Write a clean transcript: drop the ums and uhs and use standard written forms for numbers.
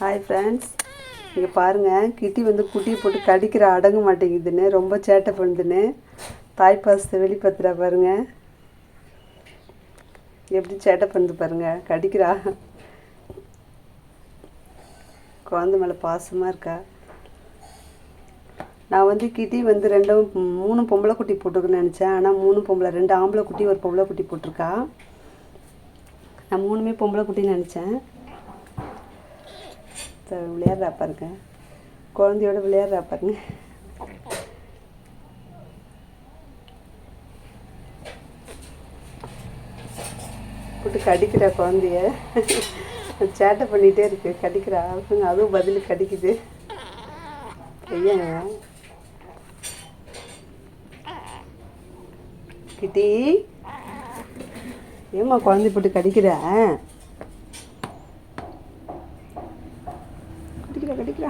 Hi friends, இங்கே பாருங்கள், கிட்டி வந்து குட்டியை போட்டு கடிக்கிற அடங்க மாட்டேங்குதுன்னு ரொம்ப சேட்டை பண்ணுதுன்னு தாய்ப்பாசத்தை வெளிப்படுத்துகிறா பாருங்கள். எப்படி சேட்டை பண்ணுது பாருங்கள், கடிக்கிறா. குழந்தை மேலே பாசமாக இருக்கா. நான் வந்து கிட்டி வந்து 3 பொம்பளை குட்டி போட்டுருக்குன்னு நினச்சேன். ஆனால் 3 பொம்பளை, 2 ஆம்பளை குட்டி, ஒரு பொம்பளை குட்டி போட்டிருக்கா. நான் 3மே பொம்பளை குட்டின்னு நினச்சேன். விளையாடுறா பாருங்க, குழந்தையோட விளையாடுறா பாருங்க. போட்டு கடிக்கிறா குழந்தைய, சேட்டை பண்ணிகிட்டே இருக்கு, கடிக்கிறா. அதுவும் பதில் கடிக்குது. ஐயா கிட்டி, ஏம்மா குழந்தை போட்டு கடிக்கிற? கடிக்கிறா.